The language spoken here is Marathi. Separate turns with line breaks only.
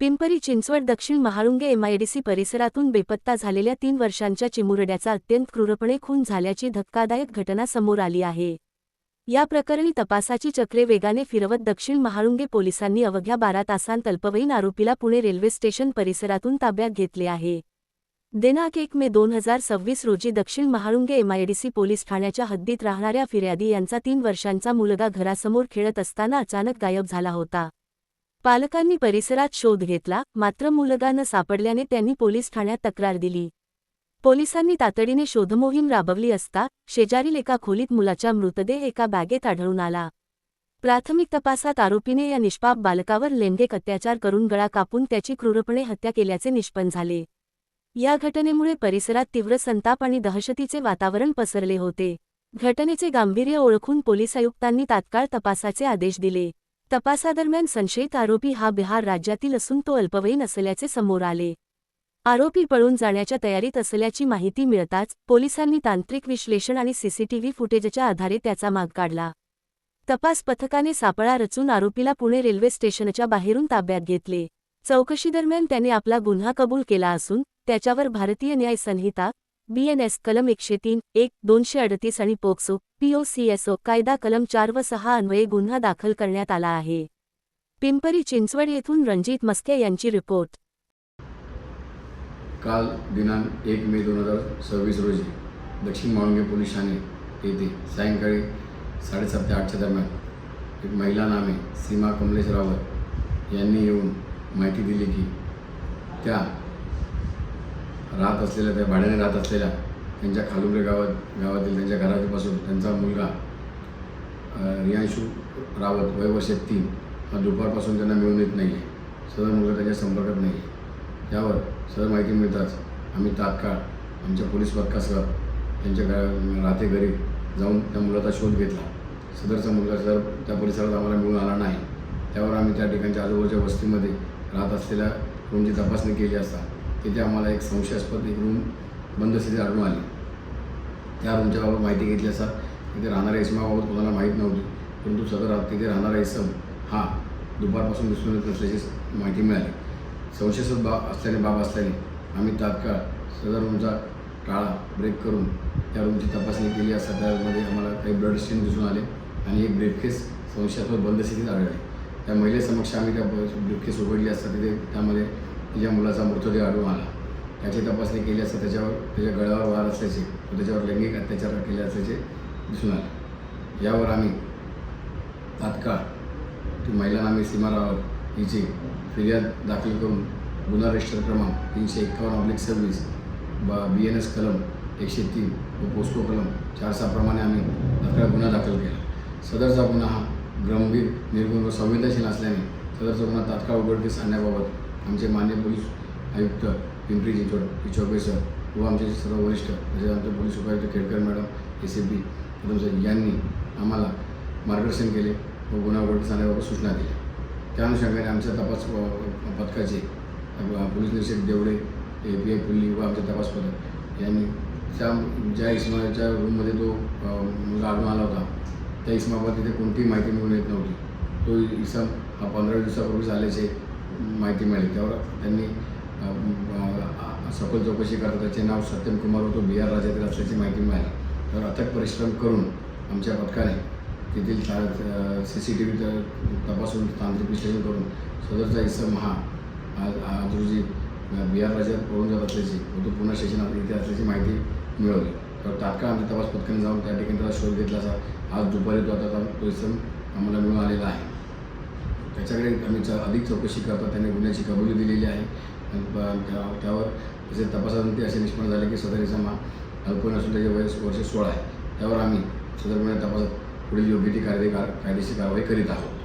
पिंपरी चिंचवड दक्षिण महाळुंगे एमआयडीसी परिसरातून बेपत्ता झालेल्या 3 वर्षांच्या चिमुरड्याचा अत्यंत क्रूरपणे खून झाल्याची धक्कादायक घटना समोर आली आहे। या प्रकरणी तपासाची चक्रे वेगाने फिरवत दक्षिण महाळुंगे पोलिसांनी अवघ्या 12 तासांत अल्पवयीन आरोपीला पुणे रेल्वे स्टेशन परिसरातून ताब्यात घेतले आहे। दिनांक 1 मे 2026 रोजी दक्षिण महाळुंगे एमआयडीसी पोलीस ठाण्याच्या हद्दीत राहणाऱ्या फिर्यादी यांचा 3 वर्षांचा मुलगा घरासमोर खेळत असताना अचानक गायब झाला होता। पालकांनी परिसरात शोध घेतला, मात्र मुलगा न सापडल्याने त्यांनी पोलीस ठाण्यात तक्रार दिली। पोलिसांनी तातडीने शोधमोहीम राबवली असता शेजारील एका खोलीत मुलाचा मृतदेह एका बॅगेत आढळून आला। प्राथमिक तपासात आरोपीने या निष्पाप बालकावर लैंगिक अत्याचार करून गळा कापून त्याची क्रूरपणे हत्या केल्याचे निष्पन्न झाले। या घटनेमुळे परिसरात तीव्र संताप आणि दहशतीचे वातावरण पसरले होते। घटनेचे गांभीर्य ओळखून पोलीस आयुक्तांनी तात्काळ तपासाचे आदेश दिले। तपासादरम्यान संशयित आरोपी हा बिहार राज्यातील असून तो अल्पवयीन असल्याचे समोर आले। आरोपी पळून जाण्याच्या तयारीत असल्याची माहिती मिळताच पोलिसांनी तांत्रिक विश्लेषण आणि सीसीटीव्ही फुटेजच्या आधारे त्याचा माग काढला। तपास पथकाने सापळा रचून आरोपीला पुणे रेल्वे स्टेशनच्या बाहेरून ताब्यात घेतले। चौकशीदरम्यान त्याने आपला गुन्हा कबूल केला असून त्याच्यावर भारतीय न्याय संहिता BNS कलम 103, 1, 238 आणि पोक्सो POCSO कायदा कलम 4 व 6 अन्वये गुन्हा दाखल करण्यात आला आहे। पिंपरी चिंचवड येथून रणजित मस्के यांची रिपोर्ट।
काल दिनांक 1 मे 2026 रोजी दक्षिण महाळुंगे पोलीस ठाणे येथे सायंकाळी 7:30 ते 8च्या दरम्यान एक महिला नामे सीमा कमलेश रावत यांनी येऊन माहिती दिली की त्या भाड्याने राहत असलेल्या त्यांच्या खालुंबरे गावातील त्यांच्या घरापासून त्यांचा मुलगा रियांशू रावत वय वर्ष 3 हा दुपारपासून त्यांना मिळून येत नाही आहे। सदर मुलगा त्यांच्या संपर्कात नाही आहे। त्यावर सदर माहिती मिळताच आम्ही तात्काळ आमच्या पोलीस पथकासह त्यांच्या राहते घरी जाऊन त्या मुलाचा शोध घेतला। सदरचा मुलगा त्या परिसरात आम्हाला मिळून आला नाही। त्यावर आम्ही त्या ठिकाणच्या आजूबाजूच्या वस्तीमध्ये राहत असलेल्या रूमची तपासणी केली असता तिथे आम्हाला एक संशयास्पद एक रूम बंद स्थितीत आढळून आली। त्या रूमच्या बाबत माहिती घेतली असता तिथे राहणाऱ्या इसमाबाबत कोणाला माहीत नव्हती, परंतु तिथे राहणारा इसम हा दुपारपासून दिसून येत नसल्याची माहिती मिळाली। संशयास्पद बाब असल्याने आम्ही तात्काळ सदर रूमचा टाळा ब्रेक करून त्या रूमची तपासणी केली असता त्यामध्ये आम्हाला काही ब्लड स्टेन दिसून आले आणि एक ब्रीफकेस संशयास्पद बंद स्थितीत आढळले। त्या महिलेसमक्ष आम्ही त्या ब्रीफकेस उघडली असता त्यामध्ये तिच्या मुलाचा मृतदेह आढळून आला। त्याची तपासणी केली असता त्याच्या गळ्यावर वार असल्याचे व त्याच्यावर लैंगिक अत्याचार केले असल्याचे दिसून आले। यावर आम्ही तात्काळ ती महिला नामे सीमा रावत हिची फिर्याद दाखल करून गुन्हा रजिस्टर क्रमांक 351/26 BNS कलम 103 व पोस्को कलम 4 प्रमाणे आम्ही तात्काळ गुन्हा दाखल केला। सदरचा गुन्हा हा गंभीर, निर्गुण व संवेदनशील असल्याने सदरचा गुन्हा तात्काळ उघडकीस आणण्याबाबत आमचे माननीय पोलीस आयुक्त पिंपरी चिंचवड चौबे सर व आमचे सर्व वरिष्ठ तसेच आमचे पोलीस उपायुक्त Khedkar madam ACP Kadam sir यांनी आम्हाला मार्गदर्शन केले व गुन्हा उघडकीस आणण्याबाबत सूचना दिल्या। त्या अनुषंगाने आमच्या तपास पथकाचे पोलीस निरीक्षक देवडे, API पुल्ली व आमचे तपास पथक यांनी ज्या इसमाच्या रूममध्ये तो मुलगा आढळून आला होता त्या इसमाबाबत तिथे कोणतीही माहिती मिळून येत नव्हती। तो इसम हा 15 दिवसापूर्वीच आल्याचे माहिती मिळाली। त्यावर त्यांनी सखोल चौकशी करता त्याचे नाव सत्यम कुमार व तो बिहार राज्यातील असल्याची माहिती मिळाली। तर अथक परिश्रम करून आमच्या पथकाने तेथील CCTV तपासून तांत्रिक विश्लेषण करून सदरचा इसम हा आज रोजी बिहार राज्यात पळून जात असल्याची व तो पुणे स्टेशनात इथे असल्याची माहिती मिळवली। तर तात्काळ आमच्या तपास पथकाने जाऊन त्या ठिकाणी त्याचा शोध घेतला असा आज दुपारी तो इसम आम्हाला मिळून आलेला आहे। त्याच्याकडे आम्ही अधिक चौकशी करता त्याने गुन्ह्याची कबुली दिलेली आहे। त्यावर तसे तपासानंतर असे निष्पन्न झाले की सदर इसम हा अल्पवयीन असून त्याचे वय वर्ष 16 आहे। त्यावर आम्ही सदर गुन्ह्या तपासात पुढील योग्य ती कायदेशीर कारवाई करीत आहोत।